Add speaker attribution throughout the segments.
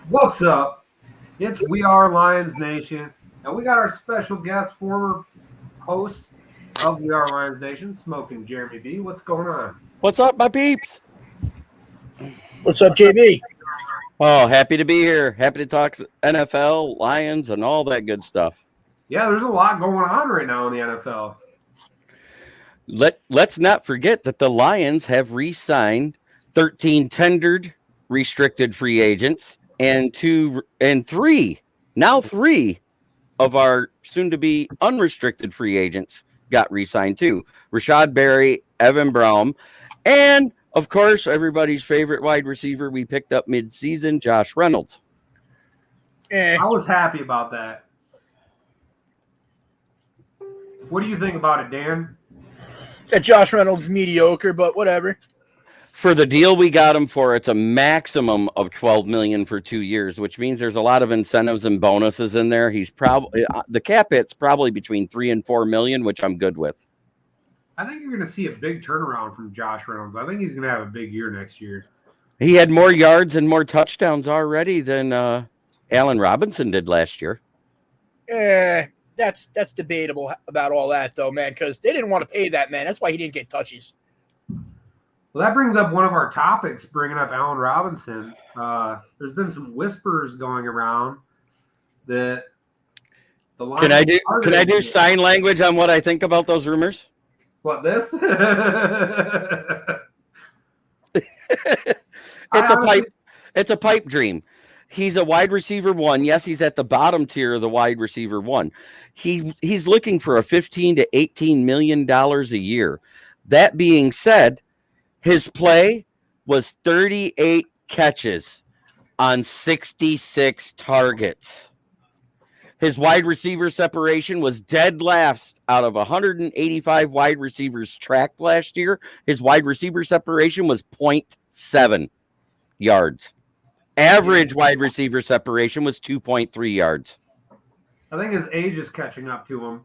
Speaker 1: What's up? It's We Are Lions Nation, and we got our special guest, former host of We Are Lions Nation, Smoking Jeremy B. What's going on?
Speaker 2: What's up, my peeps?
Speaker 3: What's up, JB?
Speaker 2: Oh, happy to be here. Happy to talk NFL, Lions, and all that good stuff.
Speaker 1: Yeah, there's a lot going on right now in the NFL.
Speaker 2: Let's not forget that the Lions have re-signed 13 tendered restricted free agents and three of our soon-to-be unrestricted free agents got re-signed too. Rashad Berry, Evan Brown, and of course, everybody's favorite wide receiver we picked up mid-season, Josh Reynolds.
Speaker 1: I was happy about that. What do you think about it, Dan?
Speaker 3: That Josh Reynolds is mediocre, but whatever.
Speaker 2: For the deal we got him for, it's a maximum of $12 million for 2 years, which means there's a lot of incentives and bonuses in there. He's probably the cap hit's probably between $3 and $4 million, which I'm good with.
Speaker 1: I think you're going to see a big turnaround from Josh Reynolds. I think he's going to have a big year next year.
Speaker 2: He had more yards and more touchdowns already than Allen Robinson did last year.
Speaker 3: That's debatable about all that, though, man, because they didn't want to pay that, man. That's why he didn't get touches.
Speaker 1: Well, that brings up one of our topics, bringing up Allen Robinson. There's been some whispers going around that the Lions.
Speaker 2: Can I do sign language on what I think about those rumors?
Speaker 1: What, this?
Speaker 2: It's a pipe dream. He's a wide receiver one. Yes, he's at the bottom tier of the wide receiver one. He's looking for a $15 to $18 million a year. That being said, his play was 38 catches on 66 targets. His wide receiver separation was dead last out of 185 wide receivers tracked last year. His wide receiver separation was 0.7 yards. Average wide receiver separation was 2.3 yards.
Speaker 1: I think his age is catching up to him.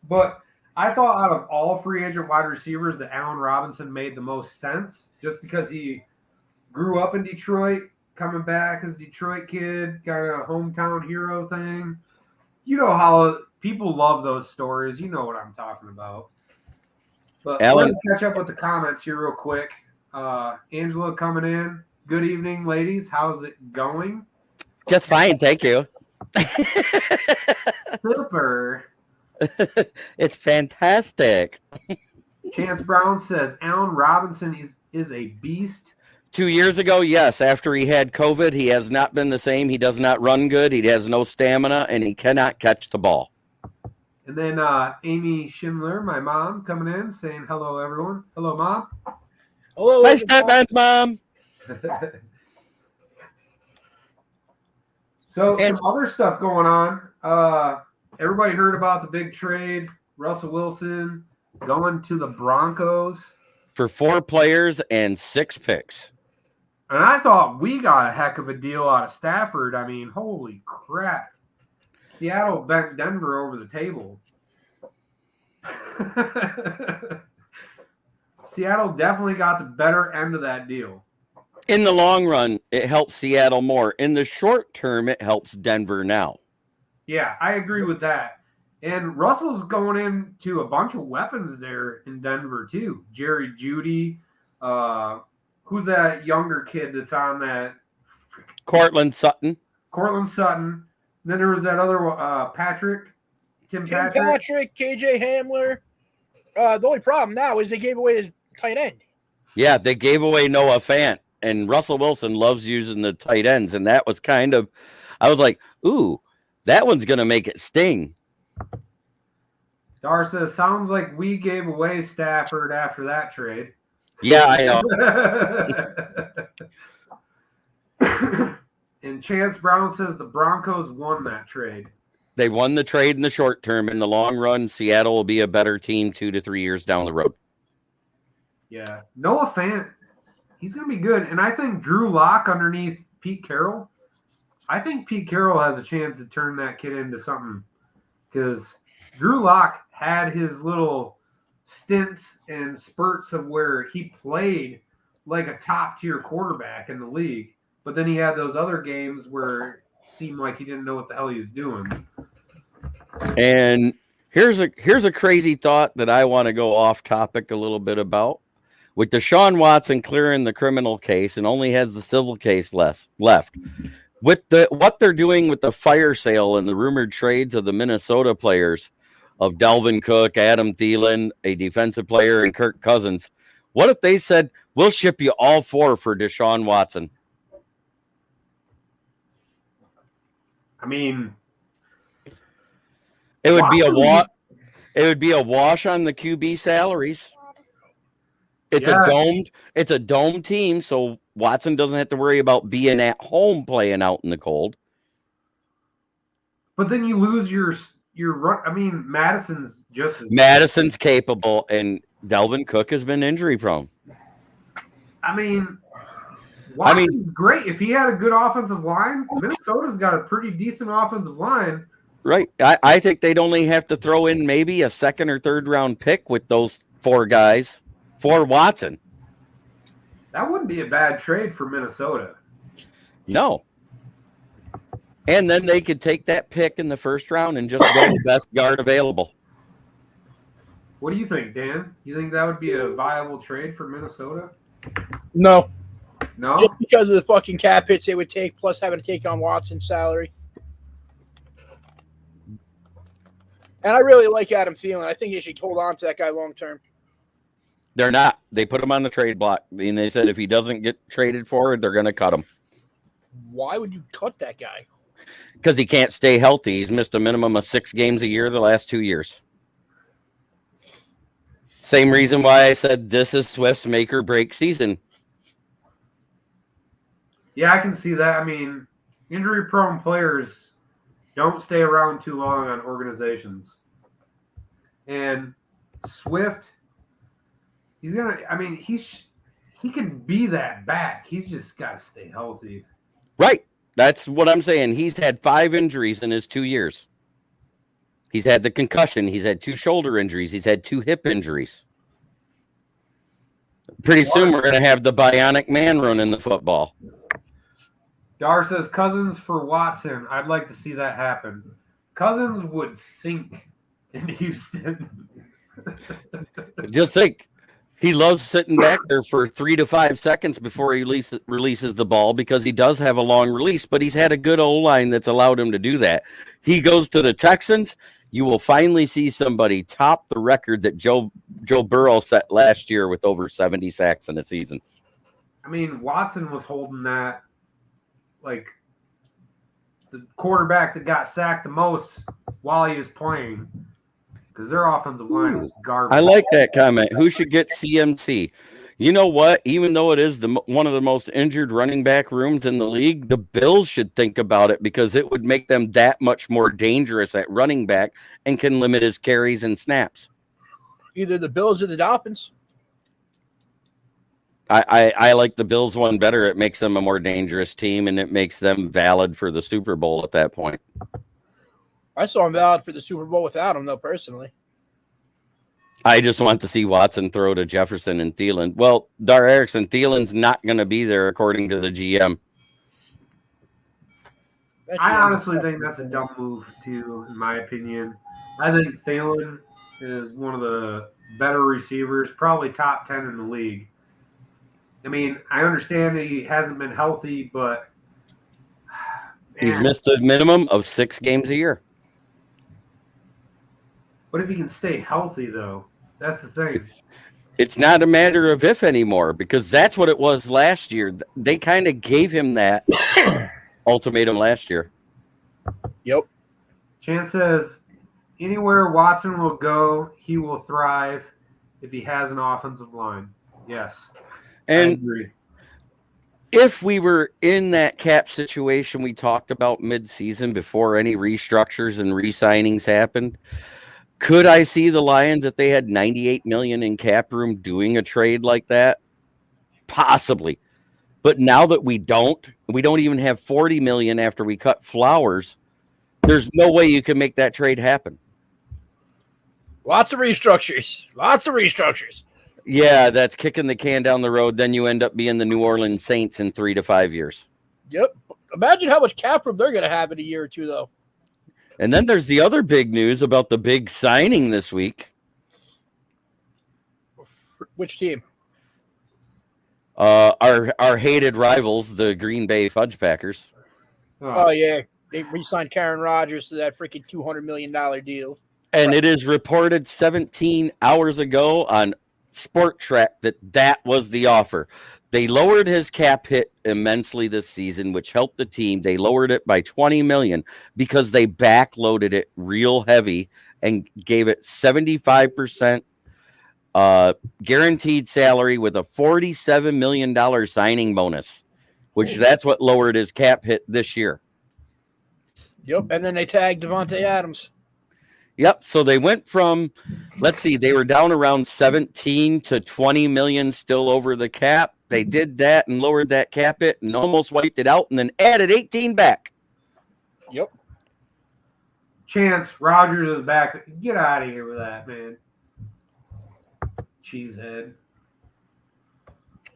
Speaker 1: But I thought out of all free agent wide receivers that Allen Robinson made the most sense, just because he grew up in Detroit, coming back as a Detroit kid, got a hometown hero thing. You know how people love those stories. You know what I'm talking about. But let's catch up with the comments here real quick. Angela coming in. Good evening, ladies. How's it going?
Speaker 2: Just fine, thank you.
Speaker 1: Super.
Speaker 2: It's fantastic.
Speaker 1: Chance Brown says Allen Robinson is a beast.
Speaker 2: 2 years ago, yes. After he had COVID, he has not been the same. He does not run good. He has no stamina, and he cannot catch the ball.
Speaker 1: And then Amy Schindler, my mom, coming in saying hello, everyone. Hello, Mom.
Speaker 3: Hello,
Speaker 2: my stepdad's mom.
Speaker 1: So some other stuff going on. Everybody heard about the big trade. Russell Wilson going to the Broncos
Speaker 2: for 4 players and 6 picks.
Speaker 1: And I thought we got a heck of a deal out of Stafford. I mean, holy crap. Seattle bent Denver over the table. Seattle definitely got the better end of that deal.
Speaker 2: In the long run, it helps Seattle more. In the short term, it helps Denver now.
Speaker 1: Yeah, I agree with that. And Russell's going into a bunch of weapons there in Denver, too. Jerry Jeudy. Who's that younger kid that's on that?
Speaker 2: Cortland Sutton.
Speaker 1: And then there was that other Tim Patrick,
Speaker 3: KJ Hamler. The only problem now is they gave away his tight end.
Speaker 2: Yeah, they gave away Noah Fant. And Russell Wilson loves using the tight ends. And that was I was like, ooh, that one's going to make it sting.
Speaker 1: Dar says, sounds like we gave away Stafford after that trade.
Speaker 2: Yeah, I
Speaker 1: know. And Chance Brown says the Broncos won that trade.
Speaker 2: They won the trade in the short term. In the long run, Seattle will be a better team 2 to 3 years down the road.
Speaker 1: Yeah. Noah Fant, he's going to be good. And I think Drew Lock underneath Pete Carroll, I think Pete Carroll has a chance to turn that kid into something. Because Drew Lock had his little stints and spurts of where he played like a top-tier quarterback in the league. but then he had those other games where it seemed like he didn't know what the hell he was doing.
Speaker 2: And here's a crazy thought that I want to go off topic a little bit about. With Deshaun Watson clearing the criminal case and only has the civil case left. With what they're doing with the fire sale and the rumored trades of the Minnesota players of Dalvin Cook, Adam Thielen, a defensive player, and Kirk Cousins, what if they said, we'll ship you all four for Deshaun Watson?
Speaker 1: I mean,
Speaker 2: It would be a wash. It would be a wash on the QB salaries. It's a domed team, so Watson doesn't have to worry about being at home playing out in the cold.
Speaker 1: But then you lose your run. I mean, Madison's
Speaker 2: capable, and Dalvin Cook has been injury prone.
Speaker 1: I mean, Watson's great. If he had a good offensive line, Minnesota's got a pretty decent offensive line.
Speaker 2: Right. I think they'd only have to throw in maybe a second or third round pick with those four guys for Watson.
Speaker 1: That wouldn't be a bad trade for Minnesota.
Speaker 2: No. And then they could take that pick in the first round and just go the best guard available.
Speaker 1: What do you think, Dan? You think that would be a viable trade for Minnesota?
Speaker 3: No.
Speaker 1: No?
Speaker 3: Just because of the fucking cap hits they would take, plus having to take on Watson's salary. And I really like Adam Thielen. I think they should hold on to that guy long term.
Speaker 2: They're not. They put him on the trade block. I mean, they said if he doesn't get traded forward, they're going to cut him.
Speaker 3: Why would you cut that guy?
Speaker 2: Because he can't stay healthy. He's missed a minimum of 6 games a year the last 2 years. Same reason why I said this is Swift's make or break season.
Speaker 1: Yeah, I can see that. I mean, injury-prone players don't stay around too long on organizations. And Swift, he's going to – I mean, he can be that back. He's just got to stay healthy.
Speaker 2: Right. That's what I'm saying. He's had 5 injuries in his 2 years. He's had the concussion. He's had 2 shoulder injuries. He's had 2 hip injuries. Pretty soon we're going to have the bionic man running the football.
Speaker 1: Dar says Cousins for Watson. I'd like to see that happen. Cousins would sink in Houston.
Speaker 2: Just think. He loves sitting back there for 3 to 5 seconds before he releases the ball because he does have a long release, but he's had a good O-line that's allowed him to do that. He goes to the Texans. You will finally see somebody top the record that Joe Burrow set last year with over 70 sacks in a season.
Speaker 1: I mean, Watson was holding that like the quarterback that got sacked the most while he was playing. Because their offensive line is garbage.
Speaker 2: I like that comment. Who should get CMC? You know what? Even though it is one of the most injured running back rooms in the league, the Bills should think about it because it would make them that much more dangerous at running back and can limit his carries and snaps.
Speaker 3: Either the Bills or the Dolphins.
Speaker 2: I like the Bills one better. It makes them a more dangerous team, and it makes them valid for the Super Bowl at that point.
Speaker 3: I saw him valid for the Super Bowl without him, though, personally.
Speaker 2: I just want to see Watson throw to Jefferson and Thielen. Well, Dar Erickson, Thielen's not going to be there, according to the GM.
Speaker 1: I honestly think that's a dumb move, too, in my opinion. I think Thielen is one of the better receivers, probably top 10 in the league. I mean, I understand that he hasn't been healthy, but
Speaker 2: he's missed a minimum of 6 games a year.
Speaker 1: What if he can stay healthy, though? That's the thing.
Speaker 2: It's not a matter of if anymore, because that's what it was last year. They kind of gave him that ultimatum last year.
Speaker 3: Yep.
Speaker 1: Chance says, anywhere Watson will go, he will thrive if he has an offensive line. Yes.
Speaker 2: And
Speaker 1: I agree.
Speaker 2: If we were in that cap situation we talked about mid-season before any restructures and re-signings happened, could I see the Lions, if they had $98 million in cap room, doing a trade like that? Possibly. But now that we don't even have $40 million after we cut Flowers, there's no way you can make that trade happen.
Speaker 3: Lots of restructures.
Speaker 2: Yeah, that's kicking the can down the road. Then you end up being the New Orleans Saints in 3 to 5 years.
Speaker 3: Yep. Imagine how much cap room they're going to have in a year or two, though.
Speaker 2: And then there's the other big news about the big signing this week.
Speaker 3: Which team?
Speaker 2: Our hated rivals, the Green Bay Fudge Packers.
Speaker 3: Oh, yeah. They re-signed Karen Rodgers to that freaking $200 million deal.
Speaker 2: And it is reported 17 hours ago on Sport Track that was the offer. They lowered his cap hit immensely this season, which helped the team. They lowered it by $20 million because they backloaded it real heavy and gave it 75% guaranteed salary with a $47 million signing bonus, which that's what lowered his cap hit this year.
Speaker 3: Yep. And then they tagged Devontae Adams.
Speaker 2: Yep. So they went from, let's see, they were down around 17 to 20 million still over the cap. They did that and lowered that cap hit and almost wiped it out and then added 18 back.
Speaker 3: Yep.
Speaker 1: Chance Rogers is back. Get out of here with that, man. Cheesehead.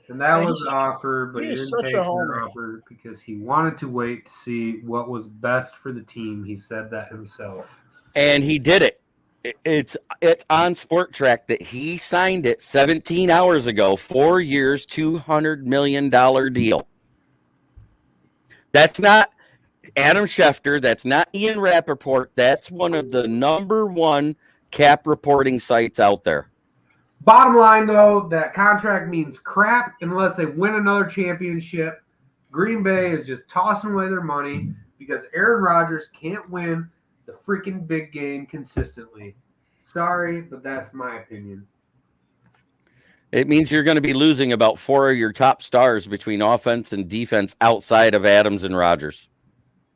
Speaker 1: And that was the offer, but he didn't take the offer because he wanted to wait to see what was best for the team. He said that himself.
Speaker 2: And he did it. It's on Sport Track that he signed it 17 hours ago, 4 years, $200 million deal. That's not Adam Schefter. That's not Ian Rappaport. That's one of the number one cap reporting sites out there.
Speaker 1: Bottom line, though, that contract means crap unless they win another championship. Green Bay is just tossing away their money because Aaron Rodgers can't win the freaking big game consistently. Sorry, but that's my opinion.
Speaker 2: It means you're going to be losing about 4 of your top stars between offense and defense outside of Adams and Rodgers.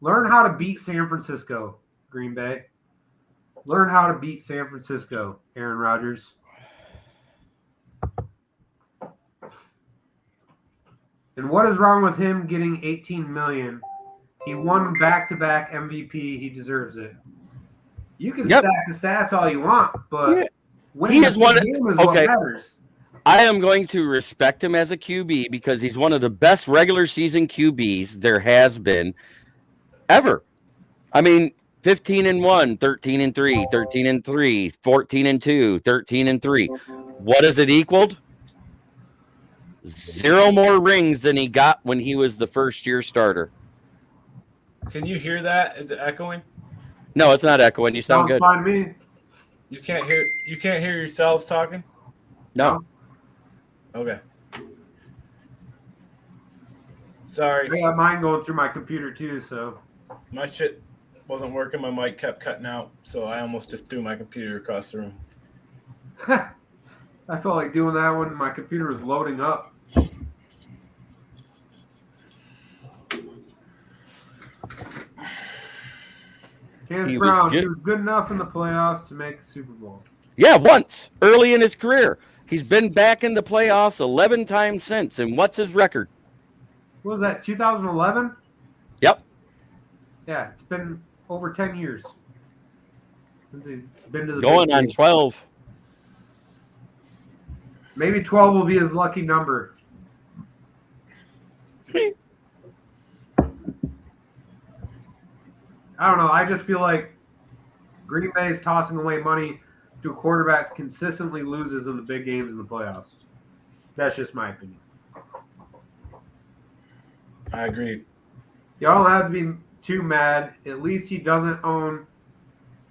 Speaker 1: Learn how to beat San Francisco, Green Bay. Learn how to beat San Francisco, Aaron Rodgers. And what is wrong with him getting $18 million? He won back-to-back MVP. He deserves it. You can stack the stats all you want, but winning the game is what matters.
Speaker 2: I am going to respect him as a QB because he's one of the best regular season QBs there has been ever. I mean, 15-1, 13-3, 13-3, 14-2, 13-3. What has it equaled? 0 more rings than he got when he was the first-year starter.
Speaker 4: Can you hear that? Is it echoing?
Speaker 2: No, it's not echoing. You sound good.
Speaker 1: Fine, me.
Speaker 4: You can't hear yourselves talking?
Speaker 2: No.
Speaker 4: Okay. Sorry.
Speaker 1: I got mine going through my computer too, so
Speaker 4: my shit wasn't working. My mic kept cutting out, so I almost just threw my computer across the room.
Speaker 1: I felt like doing that when my computer was loading up. Chance Brown, he was good enough in the playoffs to make the Super Bowl.
Speaker 2: Yeah, once, early in his career. He's been back in the playoffs 11 times since. And what's his record?
Speaker 1: What was that, 2011?
Speaker 2: Yep.
Speaker 1: Yeah, it's been over 10 years since he's been to the
Speaker 2: going on 12.
Speaker 1: Maybe 12 will be his lucky number. I don't know. I just feel like Green Bay is tossing away money to a quarterback consistently loses in the big games in the playoffs. That's just my opinion.
Speaker 4: I agree.
Speaker 1: Y'all don't have to be too mad. At least he doesn't own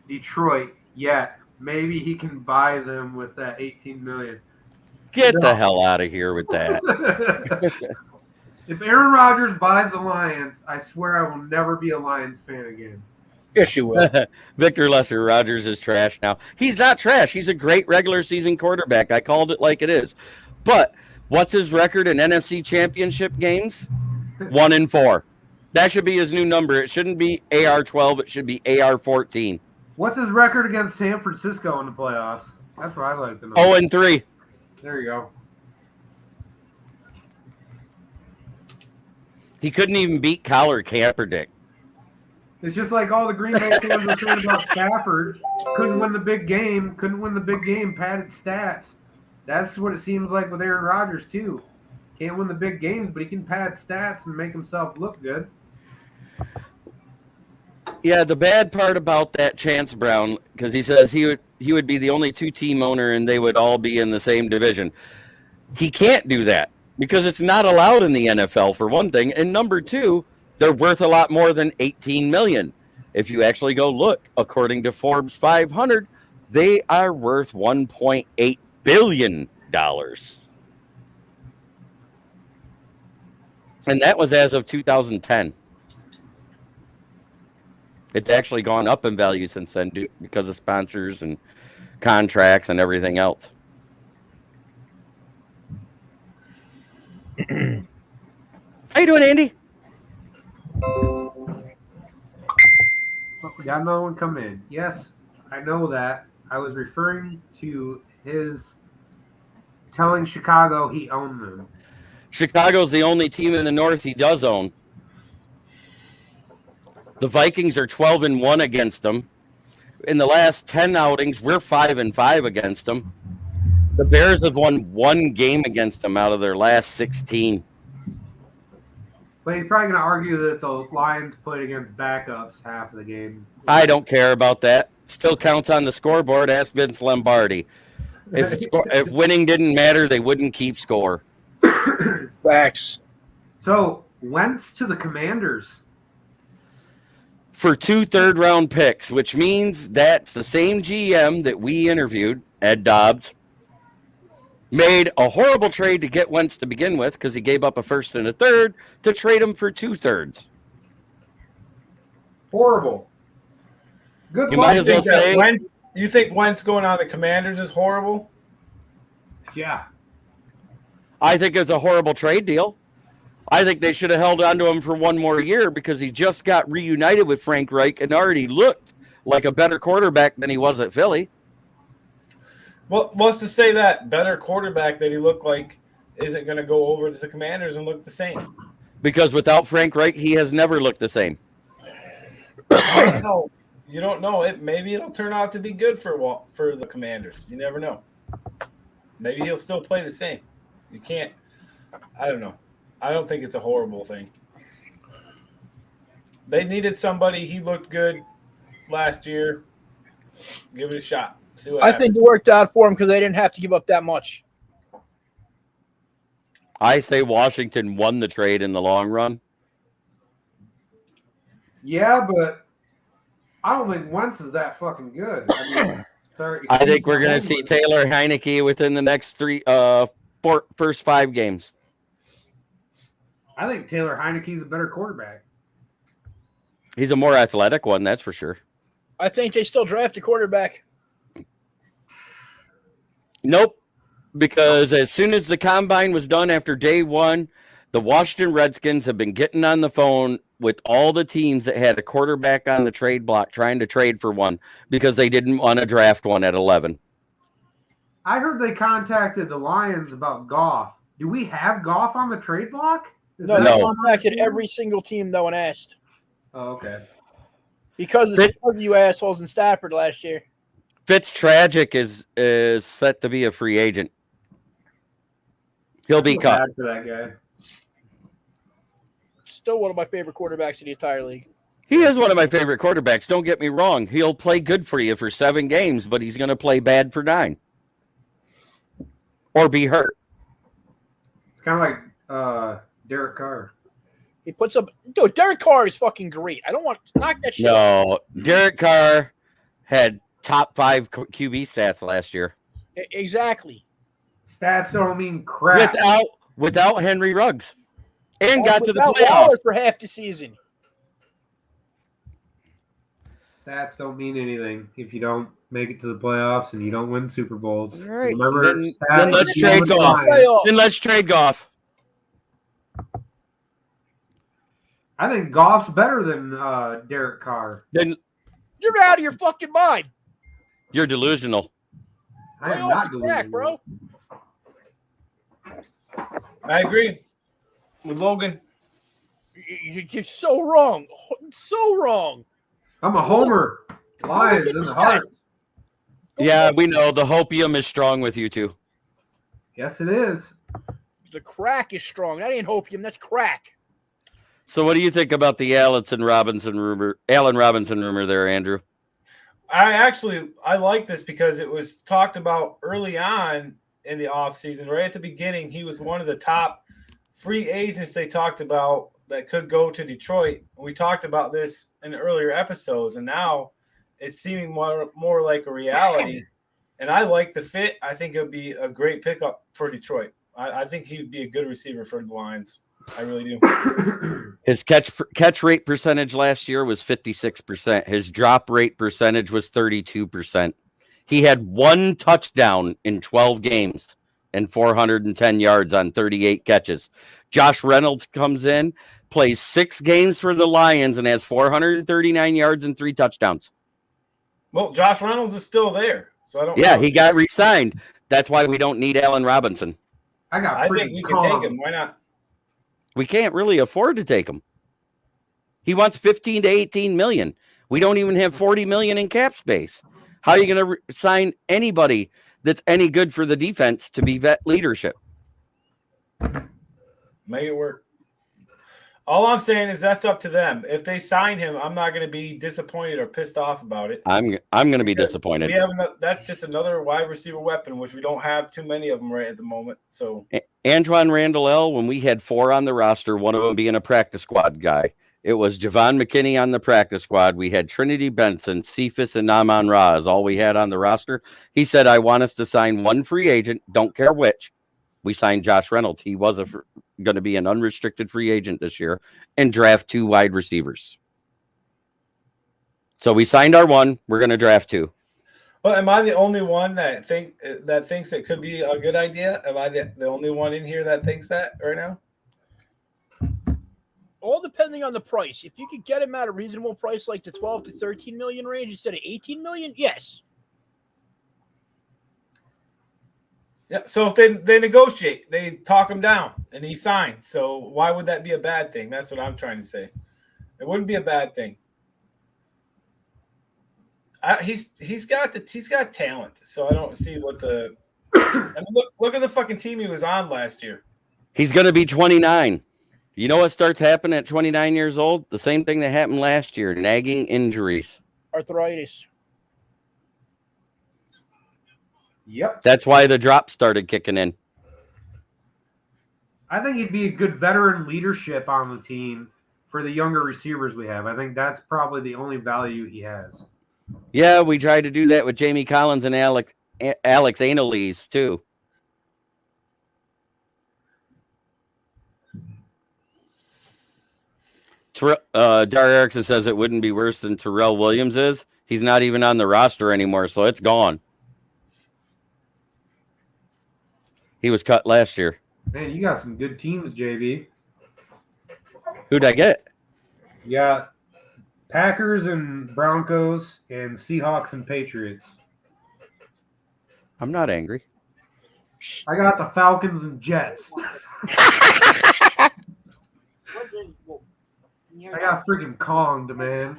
Speaker 1: Detroit yet. Maybe he can buy them with that $18 million.
Speaker 2: Get the hell out of here with that.
Speaker 1: If Aaron Rodgers buys the Lions, I swear I will never be a Lions fan again.
Speaker 3: Yes, you will.
Speaker 2: Victor Lester Rodgers is trash now. He's not trash. He's a great regular season quarterback. I called it like it is. But what's his record in NFC Championship games? 1-4. That should be his new number. It shouldn't be AR-12. It should be AR-14.
Speaker 1: What's his record against San Francisco in the playoffs? That's what I like to know.
Speaker 2: 0-3.
Speaker 1: There you go.
Speaker 2: He couldn't even beat Collar Kaepernick.
Speaker 1: It's just like all the Green Bay fans were saying about Stafford. Couldn't win the big game. Padded stats. That's what it seems like with Aaron Rodgers, too. Can't win the big games, but he can pad stats and make himself look good.
Speaker 2: Yeah, the bad part about that Chance Brown, because he says he would be the only 2-team owner and they would all be in the same division. He can't do that because it's not allowed in the NFL, for one thing, and number two, they're worth a lot more than $18 million. If you actually go look, according to Forbes 500, they are worth $1.8 billion. And that was as of 2010. It's actually gone up in value since then because of sponsors and contracts and everything else. How you doing, Andy?
Speaker 1: Oh, we got another one coming in. Yes, I know that. I was referring to his telling Chicago he owned them.
Speaker 2: Chicago's the only team in the North he does own. The Vikings are 12-1 against them. In the last 10 outings, we're 5-5 against them. The Bears have won one game against them out of their last 16.
Speaker 1: But he's probably going to argue that the Lions played against backups half of the game.
Speaker 2: I don't care about that. Still counts on the scoreboard. Ask Vince Lombardi. If winning didn't matter, they wouldn't keep score.
Speaker 3: Facts.
Speaker 1: So, Wentz to the Commanders.
Speaker 2: For 2 third-round picks, which means that's the same GM that we interviewed, Ed Dobbs, made a horrible trade to get Wentz to begin with because he gave up a first and a third to trade him for 2 thirds.
Speaker 1: Horrible. Good
Speaker 2: You
Speaker 1: luck.
Speaker 2: might as well say,
Speaker 4: You think Wentz going on the Commanders is horrible?
Speaker 1: Yeah.
Speaker 2: I think it's a horrible trade deal. I think they should have held on to him for one more year because he just got reunited with Frank Reich and already looked like a better quarterback than he was at Philly.
Speaker 4: Well, what's to say that better quarterback that he looked like isn't going to go over to the Commanders and look the same?
Speaker 2: Because without Frank Reich, he has never looked the same.
Speaker 4: No, you don't know it. Maybe it'll turn out to be good for the Commanders. You never know. Maybe he'll still play the same. You can't. I don't know. I don't think it's a horrible thing. They needed somebody. He looked good last year. Give it a shot. See what
Speaker 3: I
Speaker 4: happens.
Speaker 3: think it worked out for him because they didn't have to give up that much.
Speaker 2: I say Washington won the trade in the long run.
Speaker 1: Yeah, but I don't think Wentz is that fucking good.
Speaker 2: I think we're going to see Taylor Heineke within the next first 5 games.
Speaker 1: I think Taylor Heineke's a better quarterback.
Speaker 2: He's a more athletic one, that's for sure.
Speaker 3: I think they still draft a quarterback.
Speaker 2: Nope, because as soon as the combine was done after day 1, the Washington Redskins have been getting on the phone with all the teams that had a quarterback on the trade block trying to trade for one because they didn't want to draft one at 11.
Speaker 1: I heard they contacted the Lions about Goff. Do we have Goff on the trade block?
Speaker 3: No, they contacted every single team though and asked.
Speaker 1: Oh, okay.
Speaker 3: Because of you assholes in Stafford last year.
Speaker 2: Fitztragic is set to be a free agent. He'll be cut.
Speaker 1: Bad for that guy.
Speaker 3: Still one of my favorite quarterbacks in the entire league.
Speaker 2: He is one of my favorite quarterbacks. Don't get me wrong. He'll play good for you for 7 games, but he's going to play bad for 9. Or be hurt.
Speaker 1: It's kind of like Derek Carr.
Speaker 3: He puts up. Dude, Derek Carr is fucking great. I don't want to knock that shit.
Speaker 2: No, Derek Carr had top 5 QB stats last year.
Speaker 3: Exactly.
Speaker 1: Stats don't mean crap.
Speaker 2: Without Henry Ruggs. And got to the
Speaker 3: Waller
Speaker 2: playoffs.
Speaker 3: for half the season.
Speaker 1: Stats don't mean anything if you don't make it to the playoffs and you don't win Super Bowls.
Speaker 2: All right.
Speaker 1: Remember,
Speaker 2: Then let's trade Goff. Then let's trade Goff.
Speaker 1: I think Goff's better than Derek Carr.
Speaker 2: Then
Speaker 3: You're out of your fucking mind.
Speaker 2: you're delusional.
Speaker 1: I
Speaker 3: Lay
Speaker 1: am
Speaker 3: off
Speaker 1: not
Speaker 3: the
Speaker 1: doing
Speaker 3: crack, bro.
Speaker 4: I agree with Logan.
Speaker 3: You're so wrong. So wrong.
Speaker 1: I'm a homer. Lions in the heart.
Speaker 2: Yeah, we know the hopium is strong with you two.
Speaker 1: Yes, it is.
Speaker 3: The crack is strong. That ain't hopium. That's crack.
Speaker 2: So what do you think about the Allen Robinson rumor there, Andrew?
Speaker 4: I like this because it was talked about early on in the offseason. Right at the beginning, he was one of the top free agents they talked about that could go to Detroit. We talked about this in earlier episodes, and now it's seeming more like a reality. And I like the fit. I think it would be a great pickup for Detroit. I think he would be a good receiver for the Lions. I really do.
Speaker 2: His catch rate percentage last year was 56%. His drop rate percentage was 32%. He had 1 touchdown in 12 games and 410 yards on 38 catches. Josh Reynolds comes in, plays 6 games for the Lions, and has 439 yards and 3 touchdowns.
Speaker 4: Well, Josh Reynolds is still there. So I don't
Speaker 2: Yeah,
Speaker 4: know.
Speaker 2: he got re-signed. That's why we don't need Allen Robinson.
Speaker 4: I think we can take him. Why not?
Speaker 2: We can't really afford to take him. He wants 15 to 18 million. We don't even have 40 million in cap space. How are you going to sign anybody that's any good for the defense to be vet leadership?
Speaker 4: Make it work. All I'm saying is that's up to them. If they sign him, I'm not going to be disappointed or pissed off about it.
Speaker 2: I'm going to be disappointed.
Speaker 4: That's just another wide receiver weapon, which we don't have too many of them right at the moment. So
Speaker 2: Antoine Randall L., when we had 4 on the roster, one of them being a practice squad guy, it was Javon McKinney on the practice squad. We had Trinity Benson, Cephas, and Naaman Ra is all we had on the roster. He said, I want us to sign 1 free agent, don't care which. We signed Josh Reynolds. He was going to be an unrestricted free agent this year, and draft 2 wide receivers. So we signed our 1. We're going to draft 2.
Speaker 4: Well, am I the only one that thinks it could be a good idea? Am I the only one in here that thinks that right now?
Speaker 3: All depending on the price. If you could get him at a reasonable price, like the 12 to 13 million range instead of 18 million, yes.
Speaker 4: Yeah. So if they negotiate, they talk him down, and he signs. So why would that be a bad thing? That's what I'm trying to say. It wouldn't be a bad thing. He's got talent. So I don't see what the. I mean, look at the fucking team he was on last year.
Speaker 2: He's going to be 29. You know what starts happening at 29 years old? The same thing that happened last year, nagging injuries.
Speaker 3: Arthritis.
Speaker 1: Yep.
Speaker 2: That's why the drop started kicking in.
Speaker 1: I think he'd be a good veteran leadership on the team for the younger receivers we have. I think that's probably the only value he has.
Speaker 2: Yeah, we tried to do that with Jamie Collins and Alex Anales, too. Dar Erickson says it wouldn't be worse than Terrell Williams is. He's not even on the roster anymore, so it's gone. He was cut last year.
Speaker 1: Man, you got some good teams, JB.
Speaker 2: Who'd I get?
Speaker 1: You got Packers and Broncos and Seahawks and Patriots.
Speaker 2: I'm not angry.
Speaker 1: I got the Falcons and Jets. I got freaking Konged, man.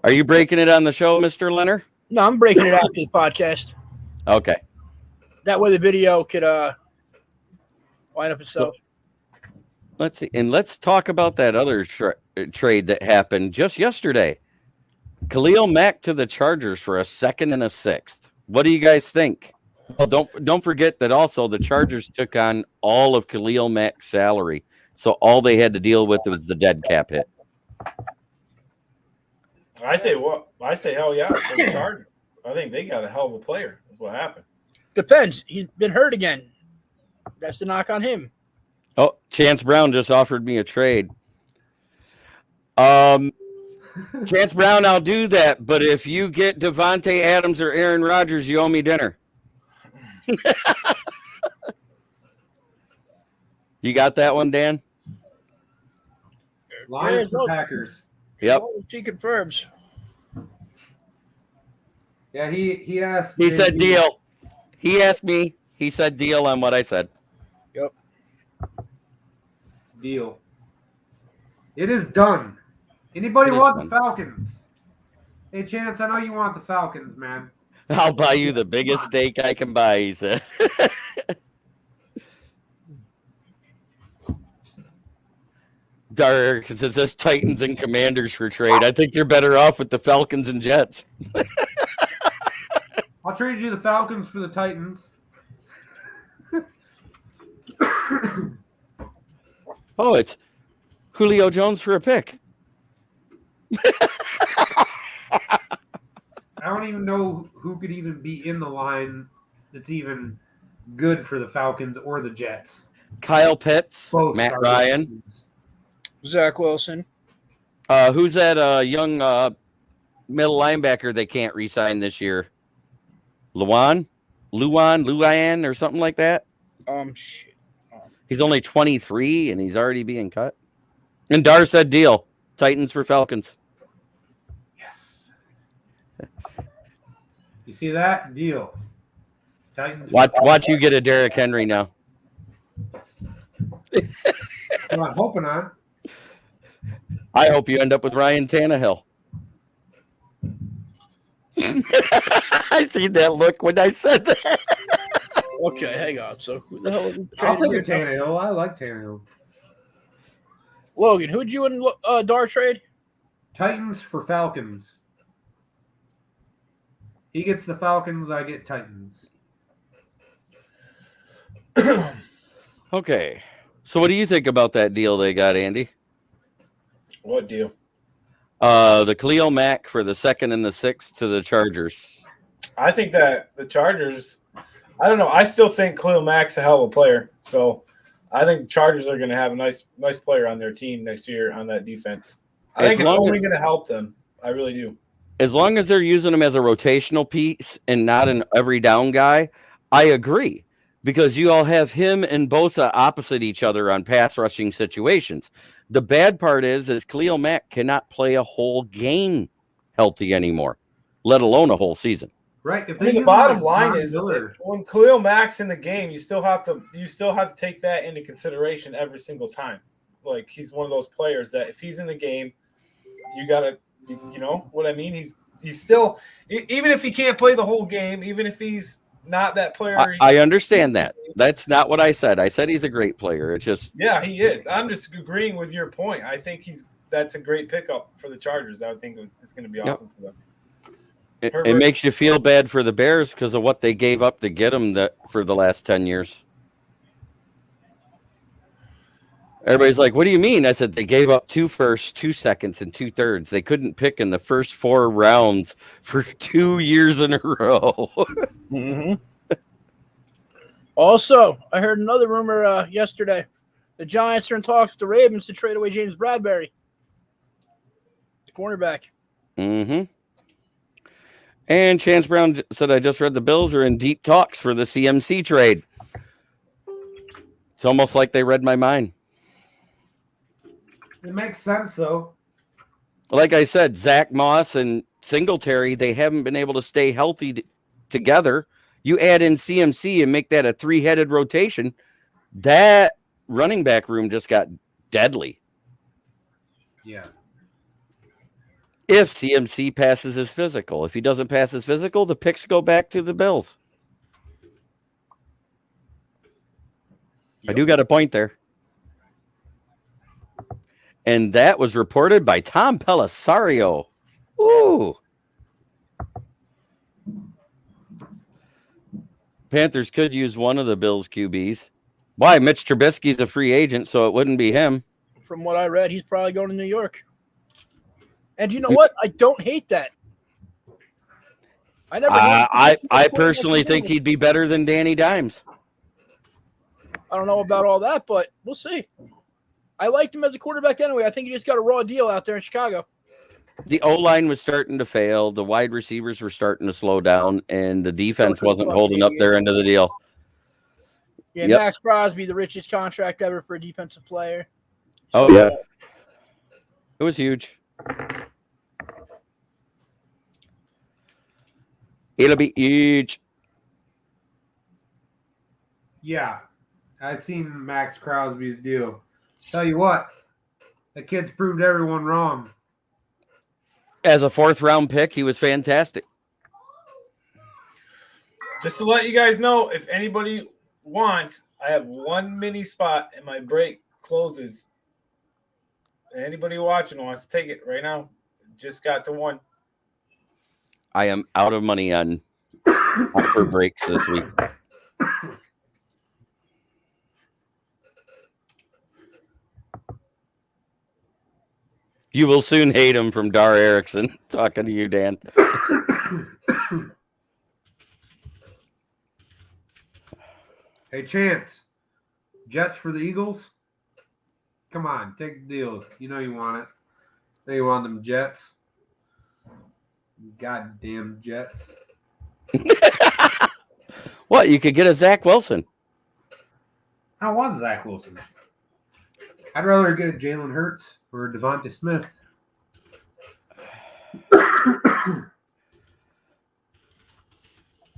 Speaker 2: Are you breaking it on the show, Mr. Leonard?
Speaker 3: No, I'm breaking it out to the podcast.
Speaker 2: Okay.
Speaker 3: That way the video could line up itself.
Speaker 2: Let's see. And let's talk about that other trade that happened just yesterday. Khalil Mack to the Chargers for a 2nd and a 6th. What do you guys think? Well, don't forget that also the Chargers took on all of Khalil Mack's salary. So all they had to deal with was the dead cap hit.
Speaker 4: I say hell yeah for the Chargers. I think they got a hell of a player. That's what happened.
Speaker 3: Depends. He's been hurt again. That's the knock on him.
Speaker 2: Oh, Chance Brown just offered me a trade. Chance Brown, I'll do that. But if you get Devontae Adams or Aaron Rodgers, you owe me dinner. You got that one, Dan?
Speaker 1: Lions and Packers.
Speaker 2: Yep.
Speaker 3: She confirms.
Speaker 1: Yeah, he asked.
Speaker 2: He said deal. He asked me. He said deal on what I said.
Speaker 3: Yep.
Speaker 1: Deal. It is done. Anybody want the Falcons? Hey, Chance, I know you want the Falcons, man.
Speaker 2: I'll buy you the biggest steak I can buy, he said. Dark says this Titans and Commanders for trade. I think you're better off with the Falcons and Jets.
Speaker 1: I'll trade you the Falcons for the Titans.
Speaker 2: Oh, it's Julio Jones for a pick.
Speaker 1: I don't even know who could even be in the line that's even good for the Falcons or the Jets.
Speaker 2: Kyle Pitts,
Speaker 1: Both
Speaker 2: Matt
Speaker 1: are
Speaker 2: Ryan.
Speaker 1: good teams.
Speaker 3: Zach Wilson.
Speaker 2: Who's that young middle linebacker they can't re-sign this year? Luan, or something like that.
Speaker 3: Shit.
Speaker 2: He's only 23 and he's already being cut. And Dar said deal. Titans for Falcons.
Speaker 1: Yes. You see that? Deal. Titans.
Speaker 2: Watch you get a Derrick Henry now.
Speaker 1: Well, I'm hoping on.
Speaker 2: I hope you end up with Ryan Tannehill. I seen that look when I said that.
Speaker 3: Okay, hang on. So who the hell are we
Speaker 1: I'll
Speaker 3: trading
Speaker 1: take a
Speaker 3: here?
Speaker 1: Tannehill. I like Tannehill.
Speaker 3: Logan, who'd you and Dar trade?
Speaker 1: Titans for Falcons. He gets the Falcons. I get Titans.
Speaker 2: Okay. So what do you think about that deal they got, Andy?
Speaker 4: What deal?
Speaker 2: The Khalil Mack for the 2nd and the 6th to the Chargers.
Speaker 4: I think that the Chargers, I don't know. I still think Khalil Mack's a hell of a player. So I think the Chargers are going to have a nice player on their team next year on that defense. I think it's only going to help them. I really do.
Speaker 2: As long as they're using him as a rotational piece and not an every down guy, I agree. Because you all have him and Bosa opposite each other on pass rushing situations. The bad part is Khalil Mack cannot play a whole game healthy anymore, let alone a whole season.
Speaker 1: Right. If
Speaker 4: I mean, the bottom line is that when Khalil Mack's in the game, you still have to take that into consideration every single time. Like, he's one of those players that if he's in the game, you gotta, you know what I mean? He's still, even if he can't play the whole game, even if he's not that player.
Speaker 2: I understand that. That's not what I said. I said he's a great player. It's just
Speaker 4: yeah, he is. I'm just agreeing with your point. I think that's a great pickup for the Chargers. I would think it's going to be awesome for them.
Speaker 2: it makes you feel bad for the Bears because of what they gave up to get him for the last 10 years. Everybody's like, what do you mean? I said they gave up 2 firsts, 2 seconds, and 2 thirds. They couldn't pick in the first 4 rounds for 2 years in a row.
Speaker 3: Mm-hmm. Also, I heard another rumor yesterday. The Giants are in talks with the Ravens to trade away James Bradbury, cornerback.
Speaker 2: Mm-hmm. And Chance Brown said, I just read the Bills are in deep talks for the CMC trade. It's almost like they read my mind.
Speaker 1: It makes sense, though.
Speaker 2: Like I said, Zach Moss and Singletary, they haven't been able to stay healthy together. You add in CMC and make that a 3-headed rotation, that running back room just got deadly.
Speaker 1: Yeah.
Speaker 2: If CMC passes his physical. If he doesn't pass his physical, the picks go back to the Bills. Yep. I do got a point there. And that was reported by Tom Pellisario. Ooh. Panthers could use one of the Bills QBs. Why? Mitch Trubisky's a free agent, so it wouldn't be him.
Speaker 3: From what I read, he's probably going to New York. And you know what? I don't hate that.
Speaker 2: I personally think he'd be better than Danny Dimes.
Speaker 3: I don't know about all that, but we'll see. I liked him as a quarterback anyway. I think he just got a raw deal out there in Chicago.
Speaker 2: The O-line was starting to fail. The wide receivers were starting to slow down, and the defense wasn't holding up their end of the deal.
Speaker 3: Yeah, yep. Max Crosby, the richest contract ever for a defensive player.
Speaker 2: So, oh, yeah. It was huge. It'll be huge.
Speaker 1: Yeah. I've seen Max Crosby's deal. Tell you what, the kid's proved everyone wrong.
Speaker 2: As a 4th-round pick, he was fantastic.
Speaker 4: Just to let you guys know, if anybody wants, I have one mini spot and my break closes Anybody watching wants to take it right now. Just got to one.
Speaker 2: I am out of money on for breaks this week. You will soon hate him from Dar Erickson. Talking to you, Dan.
Speaker 1: Hey, Chance. Jets for the Eagles? Come on, take the deal. You know you want it. Know you want them Jets. Goddamn Jets.
Speaker 2: What? You could get a Zach Wilson.
Speaker 1: I don't want Zach Wilson. I'd rather get a Jalen Hurts or a Devontae Smith.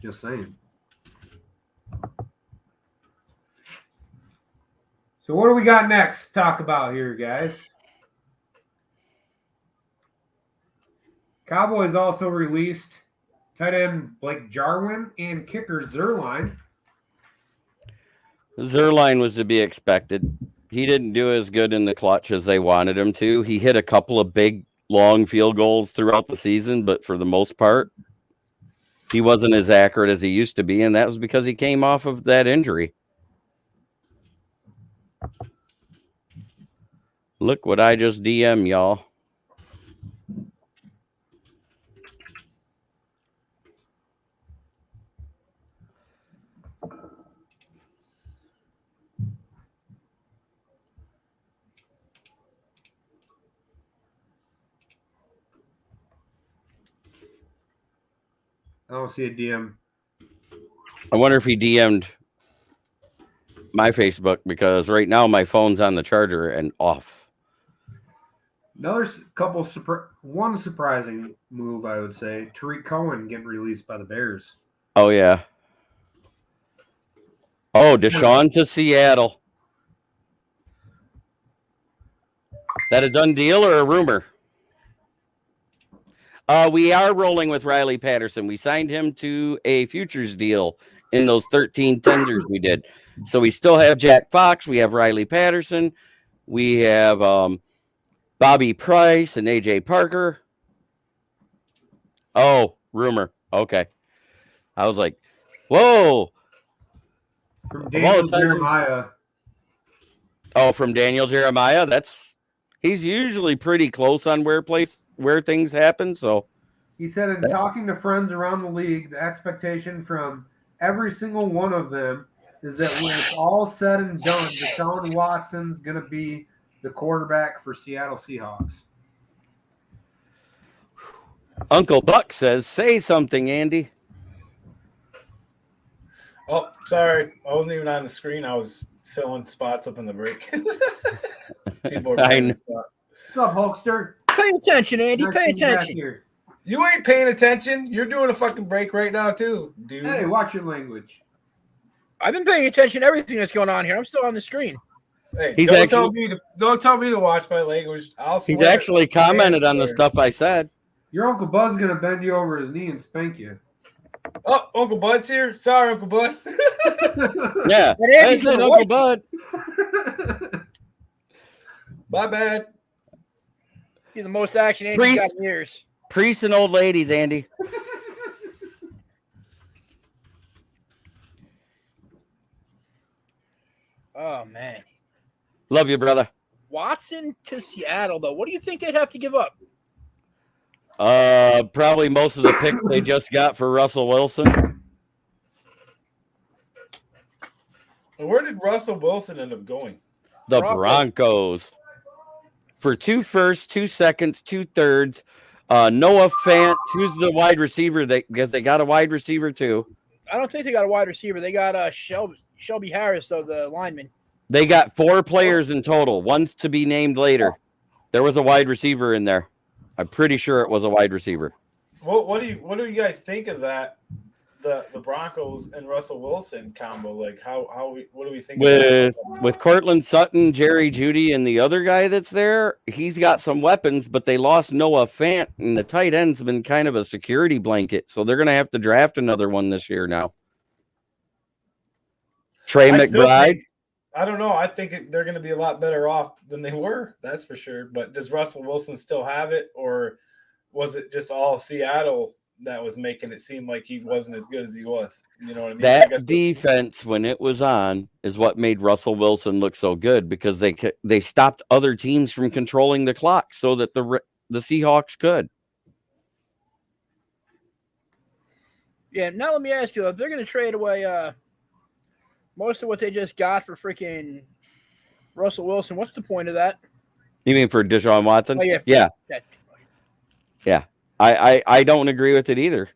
Speaker 1: Just saying. So what do we got next to talk about here, guys? Cowboys also released tight end Blake Jarwin and kicker Zerline.
Speaker 2: Zerline was to be expected. He didn't do as good in the clutch as they wanted him to. He hit a couple of big, long field goals throughout the season, but for the most part, he wasn't as accurate as he used to be, and that was because he came off of that injury. Look what I just DM, y'all.
Speaker 1: I don't see a DM.
Speaker 2: I wonder if he DM'd my Facebook, because right now my phone's on the charger and off.
Speaker 1: Another couple one surprising move, I would say. Tariq Cohen getting released by the Bears.
Speaker 2: Oh, yeah. Oh, Deshaun to Seattle. That a done deal or a rumor? We are rolling with Riley Patterson. We signed him to a futures deal in those 13 tenders we did. So we still have Jack Fox. We have Riley Patterson. We have Bobby Price and AJ Parker. Oh, rumor. Okay. I was like, whoa.
Speaker 1: From Daniel Jeremiah.
Speaker 2: Oh, from Daniel Jeremiah. He's usually pretty close on where things happen. So
Speaker 1: he said, in talking to friends around the league, the expectation from every single one of them is that when it's all said and done, Deshaun Watson's going to be the quarterback for Seattle Seahawks.
Speaker 2: Uncle Buck says, say something, Andy.
Speaker 4: Oh, sorry. I wasn't even on the screen. I was filling spots up in the break. People are filling spots.
Speaker 1: What's up, Hulkster?
Speaker 3: Pay attention, Andy.
Speaker 1: Nice
Speaker 3: Pay
Speaker 1: to be back
Speaker 3: attention.
Speaker 1: here.
Speaker 4: You ain't paying attention. You're doing a fucking break right now, too, dude.
Speaker 1: Hey, watch your language.
Speaker 3: I've been paying attention to everything that's going on here. I'm still on the screen.
Speaker 4: Hey,
Speaker 2: He's
Speaker 4: don't tell me to watch my language.
Speaker 2: He's actually commented on the stuff I said.
Speaker 1: Your Uncle Bud's going to bend you over his knee and spank you.
Speaker 4: Oh, Uncle Bud's here. Sorry, Uncle Bud.
Speaker 2: Yeah, I said Uncle Bud.
Speaker 4: My bad.
Speaker 3: You're the most action Andy's got in years.
Speaker 2: Priests and old ladies, Andy.
Speaker 3: Oh, man.
Speaker 2: Love you, brother.
Speaker 3: Watson to Seattle, though. What do you think they'd have to give up?
Speaker 2: Probably most of the picks they just got for Russell Wilson.
Speaker 4: Where did Russell Wilson end up going?
Speaker 2: The Broncos. For 2 firsts, 2 seconds, 2 thirds. Noah Fant, who's the wide receiver? Because they got a wide receiver too.
Speaker 3: I don't think they got a wide receiver. They got Shelby Harris, though, the lineman.
Speaker 2: They got 4 players in total. One's to be named later. There was a wide receiver in there. I'm pretty sure it was a wide receiver.
Speaker 4: What do you guys think of that? The Broncos and Russell Wilson combo. Like what do we think
Speaker 2: with Cortland Sutton, Jerry Jeudy, and the other guy that's there? He's got some weapons, but they lost Noah Fant, and the tight end's been kind of a security blanket, so they're gonna have to draft another one this year now. Trey McBride.
Speaker 4: I don't know. I think they're going to be a lot better off than they were. That's for sure. But does Russell Wilson still have it, or was it just all Seattle that was making it seem like he wasn't as good as he was? You know what I mean? I guess
Speaker 2: That defense, when it was on, is what made Russell Wilson look so good because they stopped other teams from controlling the clock so that the Seahawks could.
Speaker 3: Yeah. Now let me ask you: if they're going to trade away most of what they just got for freaking Russell Wilson, what's the point of that?
Speaker 2: You mean for Deshaun Watson?
Speaker 3: Oh, yeah.
Speaker 2: Yeah.
Speaker 3: That-
Speaker 2: Yeah. I don't agree with it either.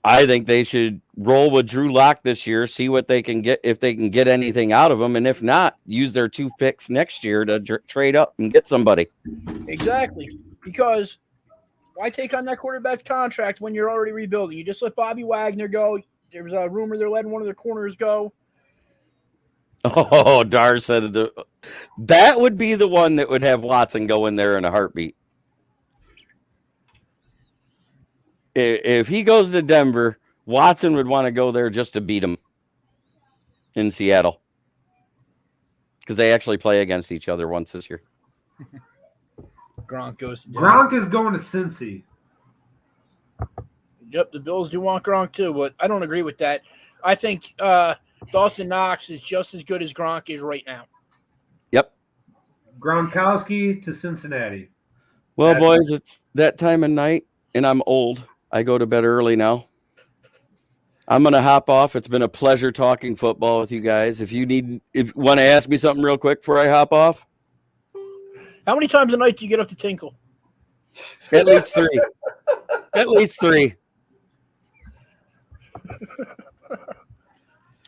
Speaker 2: I think they should roll with Drew Lock this year, see what they can get, if they can get anything out of him, and if not, use their 2 picks next year to trade up and get somebody.
Speaker 3: Exactly. Because why take on that quarterback contract when you're already rebuilding? You just let Bobby Wagner go. There was a rumor they're letting one of their corners go.
Speaker 2: Oh, Dar said that would be the one that would have Watson go in there in a heartbeat. If he goes to Denver, Watson would want to go there just to beat him in Seattle because they actually play against each other once this year.
Speaker 3: Gronk goes to Denver.
Speaker 1: Gronk is going to Cincy.
Speaker 3: Yep, the Bills do want Gronk too, but I don't agree with that. I think Dawson Knox is just as good as Gronk is right now.
Speaker 2: Yep.
Speaker 1: Gronkowski to Cincinnati.
Speaker 2: Well, boys, it's that time of night, and I'm old. I go to bed early now. I'm going to hop off. It's been a pleasure talking football with you guys. If you want to ask me something real quick before I hop off.
Speaker 3: How many times a night do you get up to tinkle?
Speaker 2: At least 3. At least 3.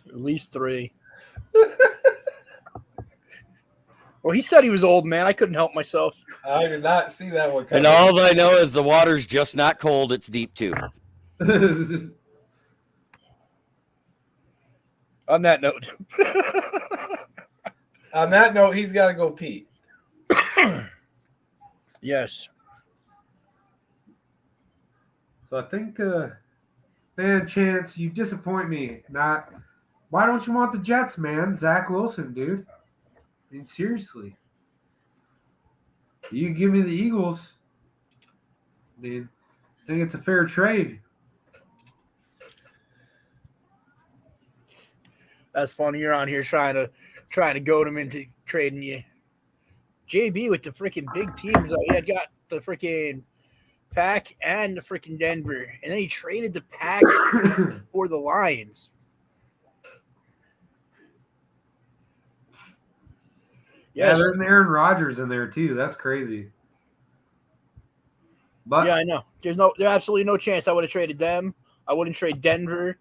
Speaker 3: At least 3. Well, he said he was old, man. I couldn't help myself.
Speaker 4: I did not see that one
Speaker 2: And
Speaker 4: coming.
Speaker 2: all I know is the water's just not cold. It's deep, too.
Speaker 3: On that note.
Speaker 4: On that note, he's got to go pee.
Speaker 3: Yes.
Speaker 1: So I think, man, Chance, you disappoint me. Why don't you want the Jets, man? Zach Wilson, dude. I mean, seriously. You give me the Eagles. I mean, I think it's a fair trade.
Speaker 3: That's funny. You're on here trying to goad him into trading you. JB with the freaking big teams. He had got the freaking Pack and the freaking Denver, and then he traded the Pack for the Lions.
Speaker 1: Yeah,
Speaker 3: Yes.
Speaker 1: there's an Aaron Rodgers in there too. That's crazy. But
Speaker 3: Yeah, I know. There's absolutely no chance I would have traded them. I wouldn't trade Denver.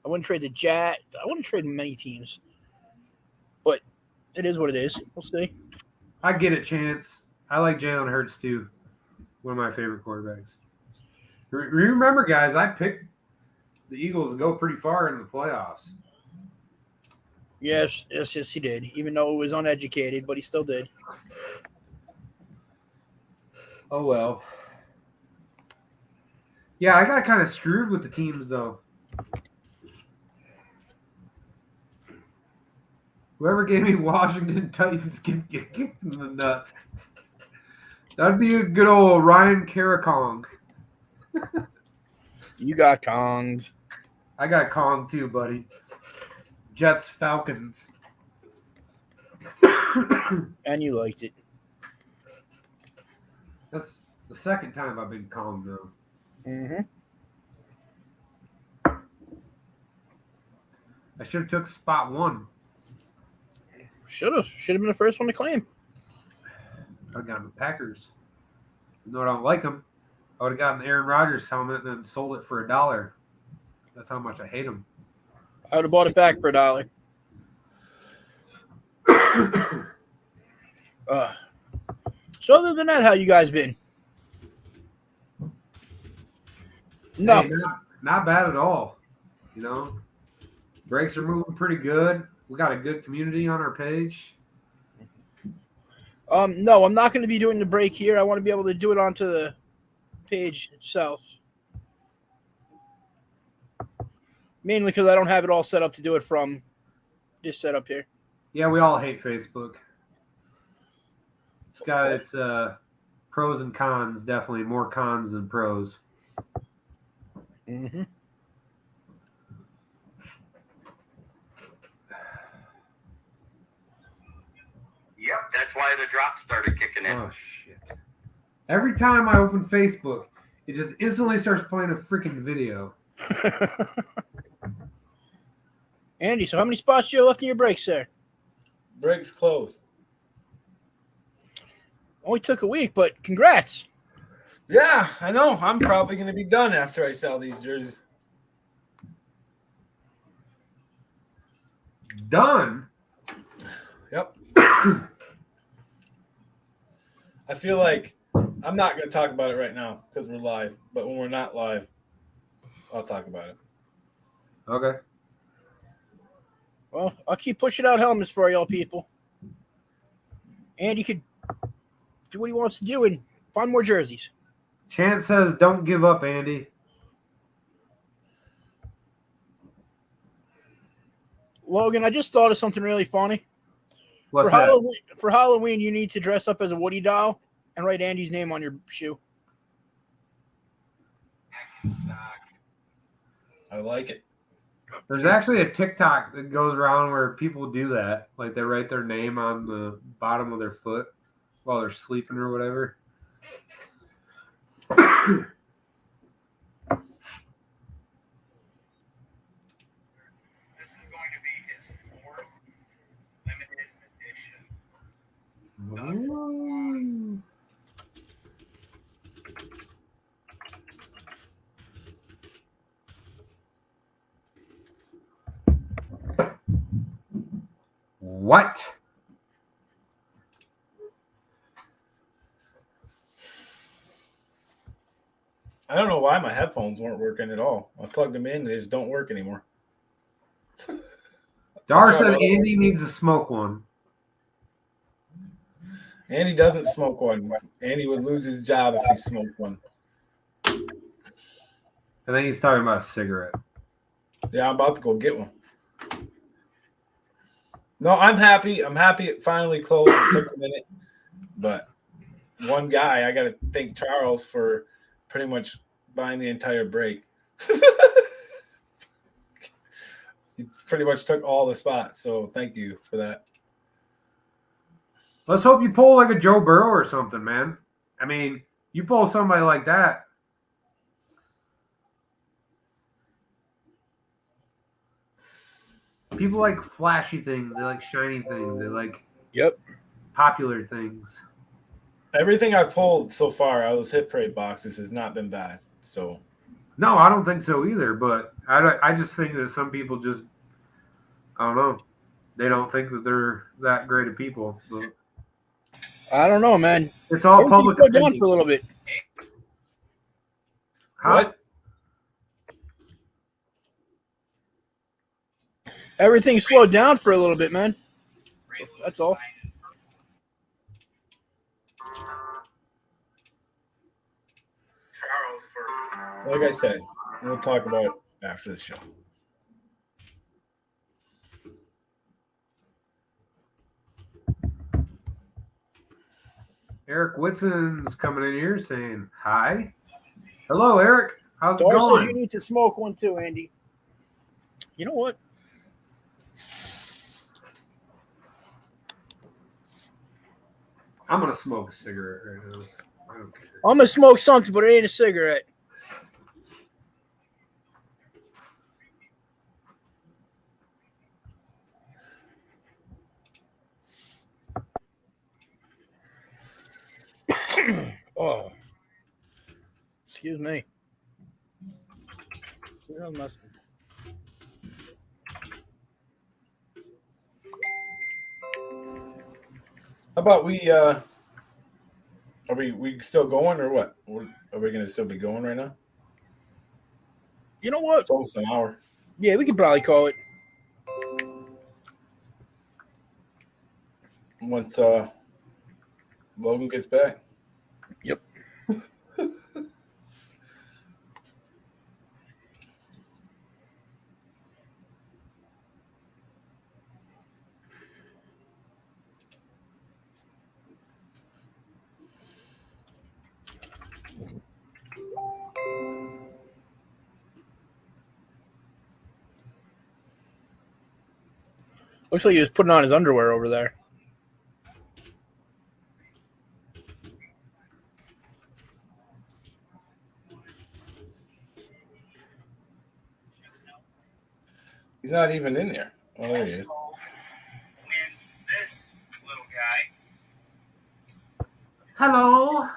Speaker 3: I wouldn't trade the Jets. I wouldn't trade many teams. But it is what it is. We'll see.
Speaker 1: I get it, Chance. I like Jalen Hurts too. One of my favorite quarterbacks. Remember, guys, I picked the Eagles to go pretty far in the playoffs.
Speaker 3: Yes, he did. Even though it was uneducated, but he still did.
Speaker 1: Oh, well. Yeah, I got kind of screwed with the teams, though. Whoever gave me Washington Titans can get kicked in the nuts. That'd be a good old Ryan Karakong.
Speaker 3: You got Kongs.
Speaker 1: I got Kong too, buddy. Jets, Falcons.
Speaker 3: And you liked it.
Speaker 1: That's the second time I've been Kong, though.
Speaker 3: Mm-hmm.
Speaker 1: I should have took spot 1.
Speaker 3: Should have been the first one to claim.
Speaker 1: I would have gotten the Packers. Even though I don't like them, I would have gotten the Aaron Rodgers helmet and then sold it for $1. That's how much I hate him.
Speaker 3: I would have bought it back for $1. So other than that, how you guys been? No.
Speaker 1: Hey, not bad at all. You know, breaks are moving pretty good. We got a good community on our page.
Speaker 3: No, I'm not going to be doing the break here. I want to be able to do it onto the page itself. Mainly because I don't have it all set up to do it from this setup here.
Speaker 1: Yeah, we all hate Facebook. It's got its pros and cons, definitely more cons than pros.
Speaker 3: Mm-hmm.
Speaker 2: Yep, that's why the drop started kicking in.
Speaker 1: Oh shit. Every time I open Facebook, it just instantly starts playing a freaking video.
Speaker 3: Andy, so how many spots do you have left in your brakes there?
Speaker 4: Brakes closed.
Speaker 3: Only took a week, but congrats.
Speaker 4: Yeah, I know. I'm probably going to be done after I sell these jerseys.
Speaker 1: Done.
Speaker 4: Yep. I feel like I'm not going to talk about it right now because we're live. But when we're not live, I'll talk about it.
Speaker 1: Okay.
Speaker 3: Well, I'll keep pushing out helmets for y'all people. Andy could do what he wants to do and find more jerseys.
Speaker 1: Chance says, "Don't give up, Andy."
Speaker 3: Logan, I just thought of something really funny.
Speaker 1: What's
Speaker 3: For
Speaker 1: that?
Speaker 3: Halloween, for Halloween, you need to dress up as a Woody doll and write Andy's name on your shoe.
Speaker 4: I like it.
Speaker 1: There's actually a TikTok that goes around where people do that. Like they write their name on the bottom of their foot while they're sleeping or whatever.
Speaker 5: This is going to be his 4th limited edition.
Speaker 1: Ooh. What?
Speaker 4: I don't know why my headphones weren't working at all. I plugged them in and they just don't work anymore.
Speaker 1: Dar said Andy needs to smoke one.
Speaker 4: Andy doesn't smoke one. Andy would lose his job if he smoked one.
Speaker 1: I think he's talking about a cigarette.
Speaker 4: Yeah, I'm about to go get one. No, I'm happy. I'm happy it finally closed. It took a minute. But one guy, I got to thank Charles for pretty much buying the entire break. He pretty much took all the spots. So thank you for that.
Speaker 1: Let's hope you pull like a Joe Burrow or something, man. I mean, you pull somebody like that. People like flashy things. They like shiny things. They like popular things.
Speaker 4: Everything I've pulled so far out of those hit parade boxes has not been bad. So
Speaker 1: No, I don't think so either. But I just think that some people just, I don't know, they don't think that they're that great of people. But
Speaker 3: I don't know, man.
Speaker 1: it's all public
Speaker 3: Go down
Speaker 1: opinion.
Speaker 3: for a little bit.
Speaker 1: Huh?
Speaker 4: what?
Speaker 3: Everything slowed down for a little bit, man. That's all.
Speaker 5: Charles for
Speaker 4: Like I said, we'll talk about it after the show.
Speaker 1: Eric Whitson's coming in here saying hi. Hello, Eric. How's it
Speaker 3: Dar said you
Speaker 1: going?
Speaker 3: need to smoke one too, Andy. You know what?
Speaker 1: I'm gonna smoke a cigarette right now. I don't care.
Speaker 3: I'm gonna smoke something, but it ain't a cigarette. Oh, excuse me.
Speaker 4: How about are we still going or what? Are we going to still be going right now?
Speaker 3: You know what?
Speaker 4: It's almost an hour.
Speaker 3: Yeah, we could probably call it.
Speaker 4: Once Logan gets back.
Speaker 3: Yep. Looks like he was putting on his underwear over there.
Speaker 4: He's not even in there. Oh, there he is.
Speaker 5: Wins this little guy.
Speaker 1: Hello.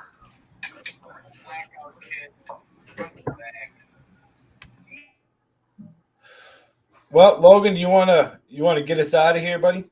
Speaker 5: Blackout kid from the back.
Speaker 4: Well, Logan, you wanna get us out of here, buddy?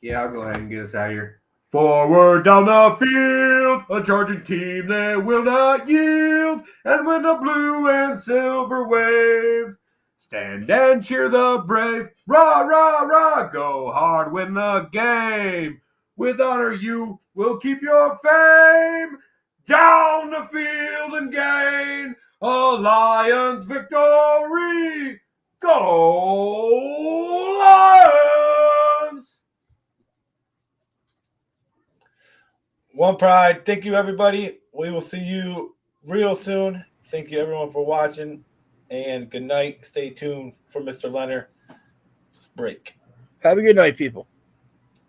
Speaker 1: Yeah, I'll go ahead and get us out of here. Forward down the field, a charging team that will not yield, and when the blue and silver wave, stand and cheer the brave. Rah, rah, rah, go hard, win the game. With honor you will keep your fame. Down the field and gain a Lions victory. Go Lions!
Speaker 4: One Pride. Thank you, everybody. We will see you real soon. Thank you, everyone, for watching. And good night. Stay tuned for Mr. Leonard. Break.
Speaker 3: Have a good night, people.